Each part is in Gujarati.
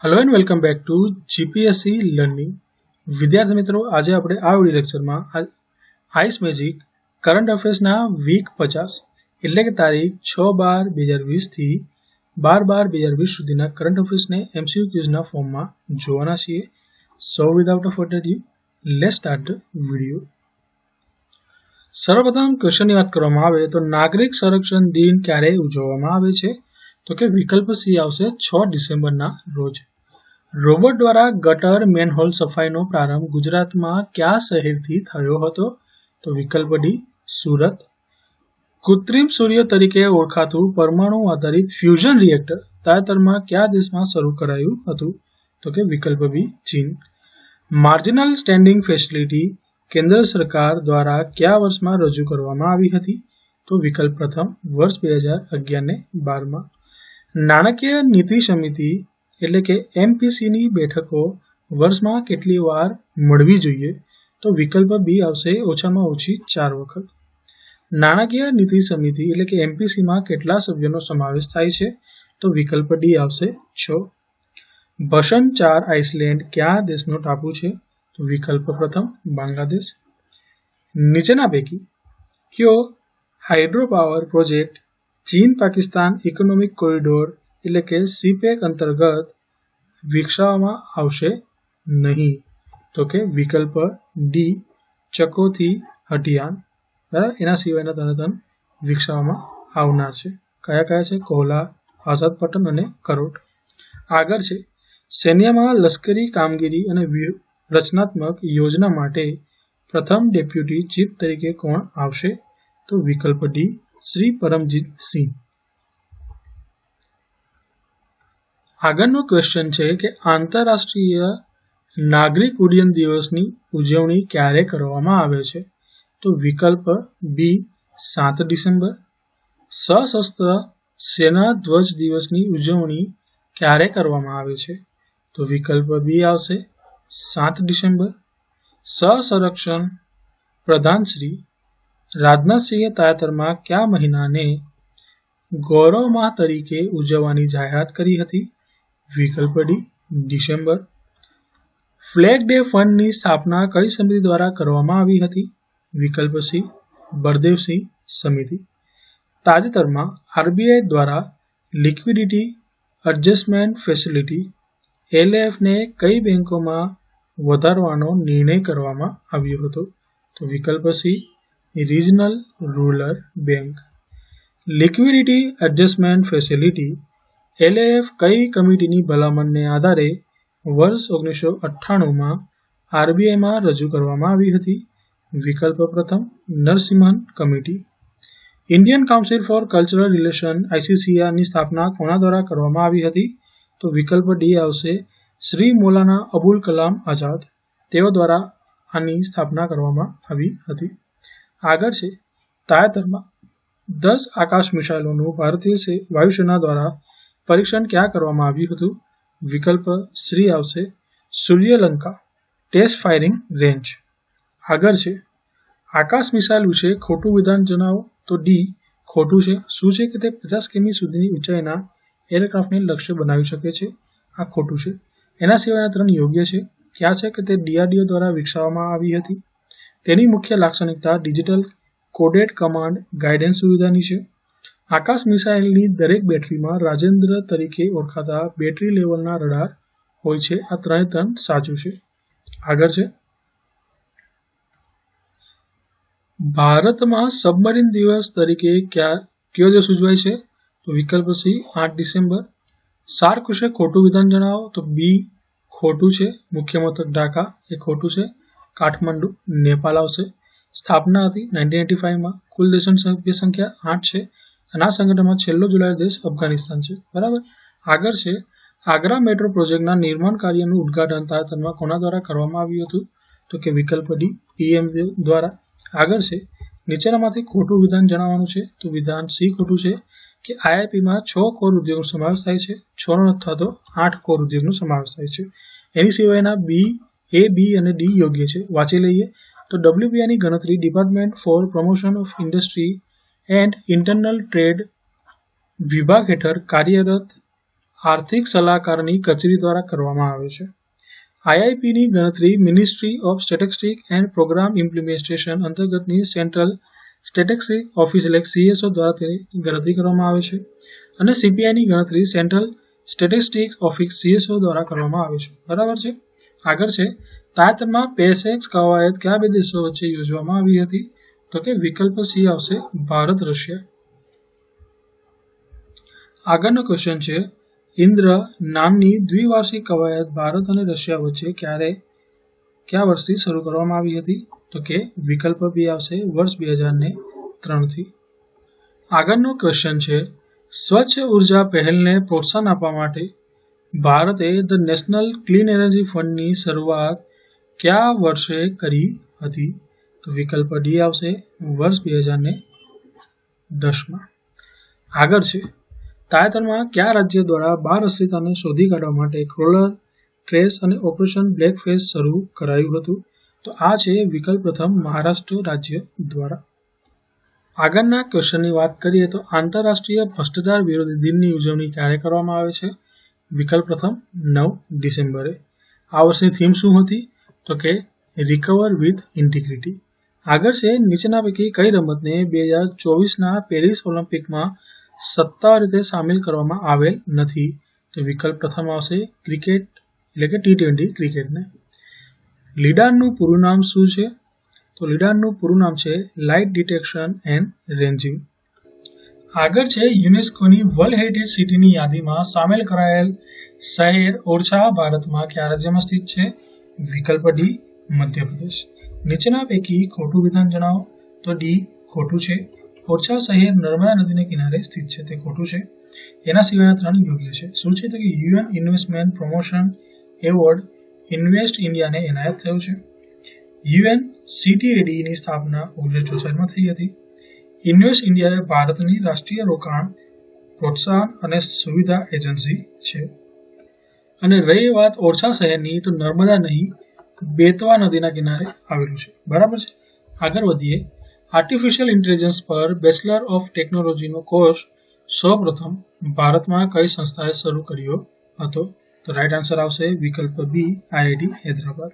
Hello and welcome back to GPSC learning. विद्यार्थी मित्रों, आज આપણે આ વિડિયો લેક્ચરમાં આઈસ મેજિક કરંટ અફેર્સના વીક 50 એટલે કે તારીખ 6/12/2020 થી 12/12/2020 સુધીના કરંટ અફેર્સને એમસીક્યુ ક્વિઝના ફોર્મમાં જોવાના છીએ। So without a further due let's start the video. સર્વપ્રથમ ક્વેશ્ચનની વાત કરવામાં આવે તો નાગરિક સંરક્ષણ દિન ક્યારે ઉજવવામાં આવે છે? તો કે વિકલ્પ સી આવશે 6 ડિસેમ્બરના રોજ। રોબોટ દ્વારા ગટર મેનહોલ સફાઈનો પ્રારંભ ગુજરાતમાં કયા શહેરથી થયો હતો? તો વિકલ્પ ડી સુરત। કૃત્રિમ સૂર્ય તરીકે ઓળખાતું પરમાણુ આધારિત ફ્યુઝન રિએક્ટર તાજેતરમાં કયા દેશમાં શરૂ કરાયું હતું? તો કે વિકલ્પ બી ચીન। માર્જિનલ સ્ટેન્ડિંગ ફેસિલિટી કેન્દ્ર સરકાર દ્વારા કયા વર્ષમાં રજૂ કરવામાં આવી હતી? તો વિકલ્પ પ્રથમ વર્ષ 2011 ને 12માં। નાણાકીય નીતિ સમિતિ એટલે કે એમપીસીની બેઠકો વર્ષમાં કેટલી વાર મળવી જોઈએ? તો વિકલ્પ બી આવશે ઓછામાં ઓછી 4 વખત। નાણાકીય નીતિ સમિતિ એટલે કે એમપીસીમાં કેટલા સભ્યોનો સમાવેશ થાય છે? તો વિકલ્પ ડી આવશે 6। ભસન 4 આઇસલેન્ડ કયા દેશનો ટાપુ છે? તો વિકલ્પ પ્રથમ બાંગ્લાદેશ। નીચેના પૈકી કયો હાઇડ્રોપાવર પ્રોજેક્ટ ચીન પાકિસ્તાન ઇકોનોમિક કોરિડોર એટલે કે સીપેક અંતર્ગત વિકસાવવામાં આવશે નહીં? તો કે વિકલ્પ ડી ચકોથી હટિયાન। બરાબર, એના સિવાયના ત્રણ વિકસાવવામાં આવનાર છે। કયા કયા છે? કોહલા, આઝાદ પટન અને કરોટ। આગળ છે સૈન્યમાં લશ્કરી કામગીરી અને રચનાત્મક યોજના માટે પ્રથમ ડેપ્યુટી ચીફ તરીકે કોણ આવશે? તો વિકલ્પ ડી શ્રી પરમજીત સિંહ। આગળનો ક્વેશ્ચન છે કે આંતરરાષ્ટ્રીય નાગરિક ઉડ્ડયન દિવસની ઉજવણી ક્યારે કરવામાં આવે છે? તો વિકલ્પ બી 7 ડિસેમ્બર। સશસ્ત્ર સેના ધ્વજ દિવસની ઉજવણી ક્યારે કરવામાં આવે છે? તો વિકલ્પ બી આવશે 7 ડિસેમ્બર। સહસંરક્ષણ પ્રધાન શ્રી રાજનાથસિંહે તાજેતરમાં કયા મહિનાને ગૌરવ માહ તરીકે ઉજવવાની જાહેરાત કરી હતી? વિકલ્પ ડી ડિસેમ્બર। ફ્લેગ ડે ફંડની સ્થાપના કઈ સમિતિ દ્વારા કરવામાં આવી હતી? વિકલ્પ સી બળદેવસિંહ સમિતિ। તાજેતરમાં આરબીઆઈ દ્વારા લિક્વિડિટી એડજસ્ટમેન્ટ ફેસિલિટી એલએએફને કઈ બેંકોમાં વધારવાનો નિર્ણય કરવામાં આવ્યો હતો? તો વિકલ્પ C regional rural bank. Liquidity adjustment facility LAF કઈ કમિટીની ભલામણને આધારે વર્ષ 1998માં આરબીઆઈમાં રજૂ કરવામાં આવી હતી? વિકલ્પ પ્રથમ Narasimhan committee. Indian council for cultural relation આઈસીસીઆરની સ્થાપના કોના દ્વારા કરવામાં આવી હતી? તો વિકલ્પ ડી આવશે શ્રી મૌલાના અબુલ કલામ આઝાદ। તેઓ દ્વારા આની સ્થાપના કરવામાં આવી હતી। આગળ છે તાજેતરમાં 10 આકાશ મિસાઇલોનું ભારતીય વાયુસેના દ્વારા પરીક્ષણ ક્યાં કરવામાં આવ્યું હતું? વિકલ્પ શ્રી આવશે સૂર્યલંકા ટેસ્ટ ફાયરિંગ રેન્જ। આગળ છે આકાશ મિસાઇલ વિશે ખોટું વિધાન જણાવો। તો ડી ખોટું છે। શું છે કે તે 50 કિમી સુધીની ઊંચાઈના એરક્રાફ્ટને લક્ષ્ય બનાવી શકે છે? આ ખોટું છે। એના સિવાયના 3 યોગ્ય છે। ક્યાં છે કે તે ડીઆરડીઓ દ્વારા વિકસાવવામાં આવી હતી। તેની મુખ્ય લાક્ષણિકતા ડિજિટલ કોડેડ કમાન્ડ ગાઇડન્સ સુવિધાની છે। આકાશ મિસાઇલની દરેક બેટરીમાં રાજેન્દ્ર તરીકે ઓળખાતા બેટરી લેવલના રડાર હોય છે। આ 3 સાચું છે। આગળ છે ભારતમાં સબમરીન દિવસ તરીકે કયો દિવસ ઉજવાય છે? તો વિકલ્પ સી 8 ડિસેમ્બર। સાર્ક વિશે ખોટું વિધાન જણાવો। તો બી ખોટું છે। મુખ્ય મથક ઢાકા એ ખોટું છે। કાઠમંડુ નેપાળ આવશે। સ્થાપના હતી 1985માં। કુલ દેશોની સભ્ય સંખ્યા 8 છે અને આ સંગઠનમાં છેલ્લો જોડાયેલો દેશ અફઘાનિસ્તાન છે। બરાબર, આગળ છે આગ્રા મેટ્રો પ્રોજેક્ટના નિર્માણ કાર્યનું ઉદ્ઘાટન તાજેતરમાં કોના દ્વારા કરવામાં આવ્યું હતું? તો કે વિકલ્પ ડી પીએમ દ્વારા। આગળ છે નીચેનામાંથી ખોટું વિધાન જણાવવાનું છે। તો વિધાન સી ખોટું છે કે આઈઆઈપીમાં 6 કોર ઉદ્યોગનો સમાવેશ થાય છે। 6 અથવા તો 8 કોર ઉદ્યોગનો સમાવેશ થાય છે। એની સિવાયના બી અને ડી યોગ્ય છે। વાંચી લઈએ તો ડબ્લ્યુપીઆઈની ગણતરી department four promotion of industry and internal trade વિભાગ હેઠળ કાર્યરત આર્થિક સલાહકારની કચેરી દ્વારા કરવામાં આવે છે. આઈઆઈપીની ગણતરી ministry of statistics and programme implementation અંતર્ગતની સેન્ટ્રલ સ્ટેટિસ્ટિક્સ ઓફિસ એટલે CSO દ્વારા તેની ગણતરી કરવામાં આવે છે અને CPIની ગણતરી સેન્ટ્રલ સ્ટેટિસ્ટિક્સ ઓફિસ CSO દ્વારા કરવામાં આવે છે. બરાબર છે. આગળ છે તાજેતરમાં પેસેક્સ કવાયત કયા બે દેશો વચ્ચે યોજવામાં આવી હતી? તો કે વિકલ્પ C આવશે ભારત રશિયા. આગળનો ક્વેશ્ચન છે ઇન્દ્ર નામની દ્વિવાર્ષિક કવાયત ભારત અને રશિયા વચ્ચે કયા વર્ષથી શરૂ કરવામાં આવી હતી? તો કે વિકલ્પ B આવશે વર્ષ 2003 થી. આગળનો ક્વેશ્ચન છે સ્વચ્છ ઉર્જા પહેલને પ્રોત્સાહન આપવા માટે ભારતે ધ નેશનલ ક્લીન એનર્જી ફંડની શરૂઆત કયા વર્ષે કરી હતી? તો વિકલ્પ D આવશે વર્ષ 2010માં. આગળ છે તાજેતરમાં કયા રાજ્ય દ્વારા બાળ અશ્લીલતાને શોધી કાઢવા માટે ક્રોલર ટ્રેસ અને ઓપરેશન બ્લેકફેસ શરૂ કરાયું હતું? તો આ છે વિકલ્પ પ્રથમ મહારાષ્ટ્ર રાજ્ય દ્વારા. આગળના ક્વેશ્ચનની વાત કરીએ તો આંતરરાષ્ટ્રીય ભ્રષ્ટાચાર વિરોધી દિનની ઉજવણી ક્યારે કરવામાં આવે છે? વિકલ્પ પ્રથમ 9 ડિસેમ્બરે. આ વર્ષની થીમ શું હતી? તો કે રિકવર વિથ ઇન્ટિગ્રિટી. આગળ છે નીચેના પૈકી કઈ રમતને 2024ના પેરિસ ઓલિમ્પિકમાં સત્તાવાર રીતે સામેલ કરવામાં આવેલ નથી? તો વિકલ્પ પ્રથમ આવશે ક્રિકેટ એટલે કે T20 ક્રિકેટને. લીડારનું પૂરું નામ શું છે? તો લીડારનું પૂરું નામ છે લાઇટ ડિટેક્શન એન્ડ રેન્જિંગ. આગળ છે યુનેસ્કોની વર્લ્ડ હેરિટેજ સિટીની યાદીમાં સામેલ કરાયેલ શહેર ઓરછા ભારતમાં કયા રાજ્યમાં સ્થિત છે? વિકલ્પ D મધ્યપ્રદેશ. નીચેના પૈકી ખોટું વિધાન જણાવો. તો D ખોટું છે. ઓરછા શહેર નર્મદા નદીને કિનારે સ્થિત છે તે ખોટું છે. એના સિવાયના 3 યોગ્ય છે. શું છે? તો કે UN investment promotion award invest ઇન્ડિયાને એનાયત થયું છે. UNCTADની સ્થાપના 1964માં થઈ હતી. ઇન્વેસ્ટ ઇન્ડિયા ભારતની રાષ્ટ્રીય રોકાણ પ્રોત્સાહન અને સુવિધા એજન્સી છે. અને રહી વાત ઓરછા શહેરની તો નર્મદા નહીં બેતવા નદીના કિનારે આવેલું છે. બરાબર છે. આગળ વધીએ. આર્ટિફિશિયલ ઇન્ટેલિજન્સ પર બેચલર ઓફ ટેકનોલોજીનો કોર્સ સૌપ્રથમ ભારતમાં કઈ સંસ્થાએ શરૂ કર્યો હતો? તો રાઈટ આન્સર આવશે વિકલ્પ B IIT હૈદરાબાદ.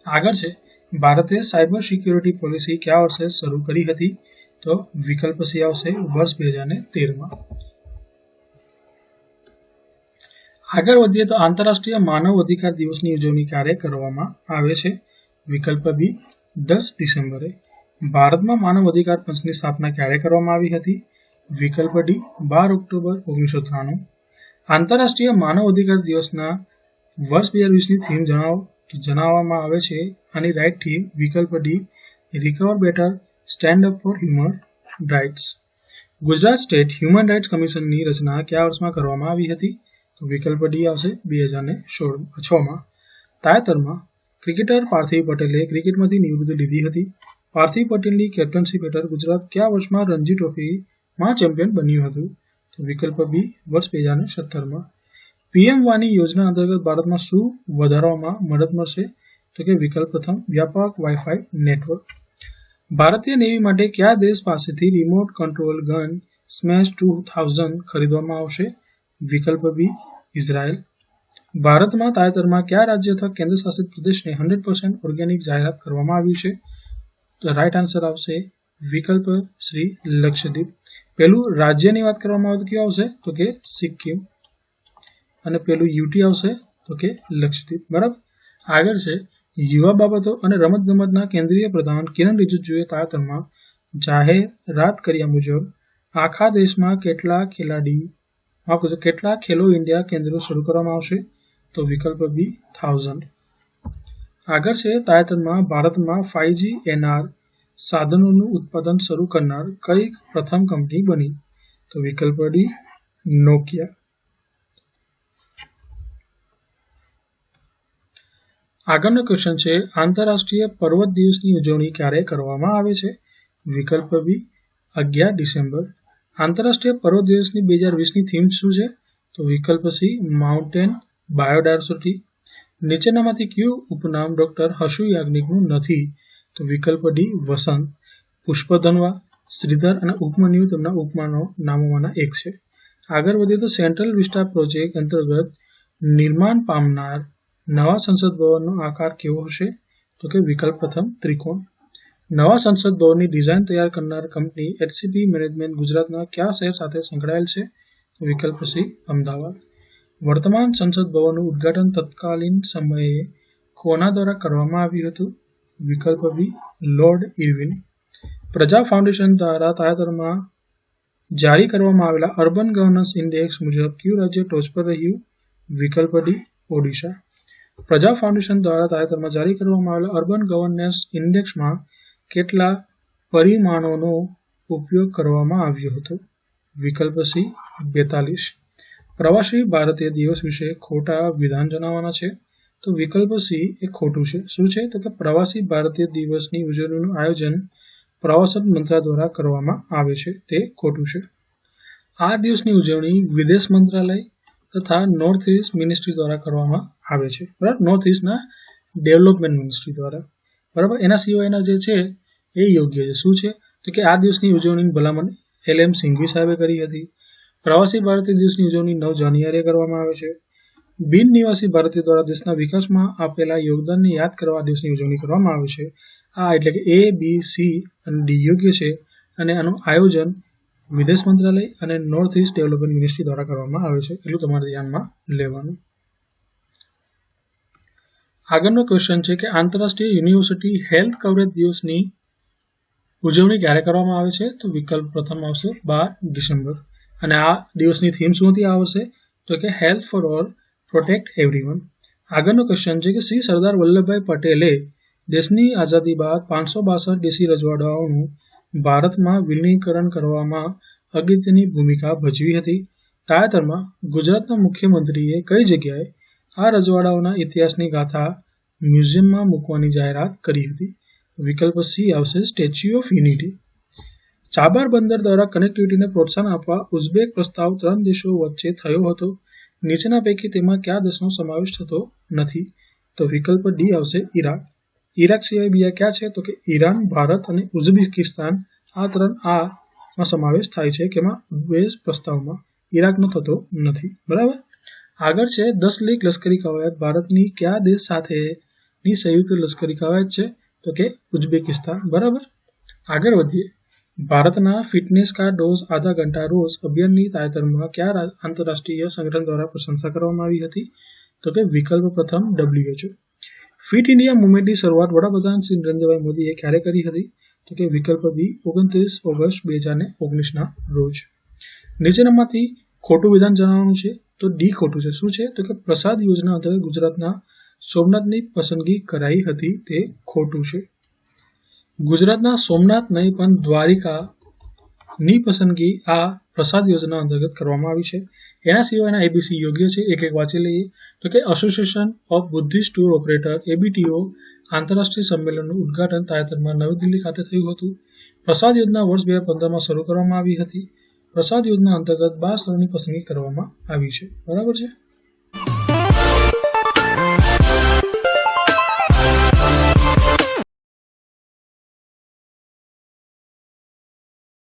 આગળ છે ભારતે સાયબર સિક્યોરિટી પોલિસી કયા વર્ષે શરૂ કરી હતી? તો વિકલ્પ C આવશે વર્ષ 2013માં. આગળ વધીએ તો આંતરરાષ્ટ્રીય માનવ અધિકાર દિવસની ઉજવણી ક્યારે કરવામાં આવે છે? વિકલ્પ B 10 ડિસેમ્બરે. ભારતમાં માનવ અધિકાર પંચની સ્થાપના ક્યારે કરવામાં આવી હતી? વિકલ્પ D 12 ઓક્ટોબર 1993. આંતરરાષ્ટ્રીય માનવ અધિકાર દિવસના વર્ષ 2020ની થીમ જણાવો. તો જણાવવામાં આવે છે આની રાઇટ થીમ વિકલ્પ D recover better stand up for human rights. Gujarat state human rights કમિશનની રચના કયા વર્ષમાં કરવામાં આવી હતી? તો વિકલ્પ D આવશે 2006માં. તાજેતરમાં ક્રિકેટર પાર્થિવ પટેલે ક્રિકેટમાંથી નિવૃત્તિ લીધી હતી. પાર્થિવ પટેલની કેપ્ટનશીપ હેઠળ ગુજરાત કયા વર્ષમાં રણજી ટ્રોફીમાં ચેમ્પિયન બન્યું હતું? તો વિકલ્પ B વર્ષ 2017માં. PM વાની યોજના અંતર્ગત ભારતમાં શું વધારવામાં મદદ મળશે? તો કે વિકલ્પ પ્રથમ વ્યાપક વાઈફાઈ નેટવર્ક. ભારતીય નેવી માટે કયા દેશ પાસેથી રિમોટ કંટ્રોલ ગન સ્મેશ 2000 ખરીદવામાં આવશે? વિકલ્પ B ઇઝરાયલ. ભારતમાં તાજેતરમાં કયા રાજ્ય અથવા કેન્દ્ર શાસિત પ્રદેશને 100% ઓર્ગેનિક જાહેરાત કરવામાં આવ્યું છે? તો રાઈટ આન્સર આવશે વિકલ્પ શ્રી લક્ષદ્વીપ. પેલું રાજ્યની વાત કરવામાં આવે તો કયું આવશે? તો કે સિક્કિમ. અને પેલું UT આવશે તો કે લક્ષદ્વીપ. બરાબર. આગળ છે યુવા બાબતો અને રમતગમતના કેન્દ્રીય પ્રધાન કિરણ રિજિજુએ તાજેતરમાં જાહેરાત કર્યા મુજબ આખા દેશમાં કેટલા ખેલો ઇન્ડિયા કેન્દ્રો શરૂ કરવામાં આવશે? તો વિકલ્પ B 1000. આગળ છે તાજેતરમાં ભારતમાં 5G NR સાધનોનું ઉત્પાદન શરૂ કરનાર કઈ પ્રથમ કંપની બની? તો વિકલ્પ D નોકિયા. આગળનો ક્વેશ્ચન છે આંતરરાષ્ટ્રીય પર્વત દિવસની ઉજવણી ક્યારે કરવામાં આવે છે? વિકલ્પ B 11 ડિસેમ્બર. આંતરરાષ્ટ્રીય પર્વત દિવસની 2020ની થીમ શું છે? તો વિકલ્પ C માઉન્ટેન બાયોડાયવર્સિટી. નીચેનામાંથી કયું ઉપનામ ડોક્ટર હસુ યાજ્ઞિકનું નથી? તો વિકલ્પ D વસંત. પુષ્પધનવા શ્રીધર અને ઉપમન્યુ તેમના ઉપનામોમાંના એક છે. આગળ વધીએ તો સેન્ટ્રલ વિસ્ટા પ્રોજેક્ટ અંતર્ગત નિર્માણ પામનાર નવા સંસદ ભવનનો આકાર કેવો હશે? તો કે વિકલ્પ પ્રથમ ત્રિકોણ. નવા સંસદ ભવનની ડિઝાઇન તૈયાર કરનાર કંપની HCP મેનેજમેન્ટ ગુજરાતના કયા શહેર સાથે સંકળાયેલ છે? તો વિકલ્પ સી અમદાવાદ. વર્તમાન સંસદ ભવનનું ઉદ્ઘાટન તત્કાલીન સમયે કોના દ્વારા કરવામાં આવ્યું હતું? વિકલ્પ બી લોર્ડ ઇરવિન. પ્રજા ફાઉન્ડેશન દ્વારા તાજેતરમાં જારી કરવામાં આવેલા અર્બન ગવર્નન્સ ઇન્ડેક્સ મુજબ કયું રાજ્ય ટોચ પર રહ્યું? વિકલ્પ ડી ઓડિશા. પ્રજા ફાઉન્ડેશન દ્વારા તાજેતરમાં જારી કરવામાં આવેલા અર્બન ગવર્નન્સ ઇન્ડેક્સમાં કેટલા પરિમાણોનો ઉપયોગ કરવામાં આવ્યો હતો? વિકલ્પ સી 42. પ્રવાસી ભારતીય દિવસ વિશે ખોટા વિધાન જણાવવાના છે. તો વિકલ્પ સી એ ખોટું છે. શું છે? તો કે પ્રવાસી ભારતીય દિવસની ઉજવણીનું આયોજન પ્રવાસન મંત્રાલય દ્વારા કરવામાં આવે છે, તે ખોટું છે. આ દિવસની ઉજવણી વિદેશ મંત્રાલય તથા નોર્થ ઇસ્ટ મિનિસ્ટ્રી દ્વારા કરવામાં આવે છે. બરાબર, નોર્થ ઇસ્ટના ડેવલપમેન્ટ મિનિસ્ટ્રી દ્વારા. બરાબર, એના સિવાયના જે છે એ યોગ્ય છે. શું છે? તો કે આ દિવસની ઉજવણીની ભલામણ LM સિંઘવી સાહેબે કરી હતી. પ્રવાસી ભારતીય દિવસની ઉજવણી 9 જાન્યુઆરીએ કરવામાં આવે છે. બિન નિવાસી ભારતીય દ્વારા દેશના વિકાસમાં આપેલા યોગદાનને યાદ કરવા આ દિવસની ઉજવણી કરવામાં આવે છે. આ એટલે કે A, B, C અને D યોગ્ય છે અને આનું આયોજન વિદેશ મંત્રાલય અને નોર્થ ઇસ્ટ ડેવલપમેન્ટ મિનિસ્ટ્રી દ્વારા કરવામાં આવે છે. એટલું તમારે ધ્યાનમાં લેવાનું. આગળનો ક્વેશ્ચન છે કે આંતરરાષ્ટ્રીય યુનિવર્સિટી હેલ્થ કવરેજ દિવસની ઉજવણી ક્યારે કરવામાં આવે છે? તો વિકલ્પ પ્રથમ આવશે 12 ડિસેમ્બર. અને આ દિવસની થીમ શું હતી આ વર્ષે? તો કે health for all, protect everyone. આગળનો ક્વેશ્ચન છે કે શ્રી સરદાર વલ્લભભાઈ પટેલે દેશની આઝાદી બાદ 562 દેશી રજવાડાઓનું ભારતમાં વિલીનીકરણ કરવામાં અગત્યની ભૂમિકા ભજવી હતી. તાજેતરમાં ગુજરાતના મુખ્યમંત્રીએ કઈ જગ્યાએ આ રજવાડાઓના ઇતિહાસની ગાથા મ્યુઝિયમમાં મૂકવાની જાહેરાત કરી હતી? વિકલ્પ સી આવશે સ્ટેચ્યુ ઓફ યુનિટી. ચાબાર બંદર દ્વારા કનેક્ટિવિટીને પ્રોત્સાહન આપવા ઉઝબેક પ્રસ્તાવ 3 દેશો વચ્ચે થયો હતો. નીચેના પૈકી તેમાં કયા દેશનો સમાવેશ થતો નથી? તો વિકલ્પ ડી આવશે ઇરાક. ઇરાક સિવાય બીજા ક્યાં છે? તો કે ઈરાન, ભારત અને ઉઝબેકિસ્તાન. આ 3 સમાવેશ થાય છે કે એમાં ઉઝબેક પ્રસ્તાવમાં ઇરાકનો થતો નથી. બરાબર. આગળ છે 10 લીગ લશ્કરી કવાયત ભારતની કયા દેશ સાથેની સંયુક્ત લશ્કરી કવાયત છે? તો કે ઉઝબેકિસ્તાન. બરાબર. આગળ વધીએ. ભારતના ફિટનેસ કા ડોઝ આધા ઘંટા રોજ અભિયાનની તાજેતરમાં કયા આંતરરાષ્ટ્રીય સંગઠન દ્વારા પ્રશંસા કરવામાં આવી હતી? તો કે વિકલ્પ પ્રથમ WHO. ફિટ ઇન્ડિયા મુવમેન્ટની શરૂઆત વડાપ્રધાન શ્રી નરેન્દ્રભાઈ મોદીએ ક્યારે કરી હતી? તો કે વિકલ્પ બી 29 ઓગસ્ટ 2019ના રોજ. નીચેનામાંથી ખોટું વિધાન જણાવવાનું છે. તો ડી ખોટું છે. શું છે? તો કે પ્રસાદ યોજના અંતર્ગત ગુજરાતના સોમનાથની પસંદગી કરાઈ હતી, તે ખોટું છે. ગુજરાતના સોમનાથ નહીં પણ દ્વારિકાની પસંદગી આ પ્રસાદ યોજના અંતર્ગત કરવામાં આવી છે. એના સિવાયના ABC યોગ્ય છે. એક વાંચી લઈએ. તો કે association of Buddhist tour operator ABTO આંતરરાષ્ટ્રીય સંમેલનનું ઉદ્ઘાટન તાજેતરમાં નવી દિલ્હી ખાતે થયું હતું. પ્રસાદ યોજના વર્ષ 2015માં શરૂ કરવામાં આવી હતી. પ્રસાદ યોજના અંતર્ગત 12 સ્થળોની પસંદગી કરવામાં આવી છે. બરાબર છે.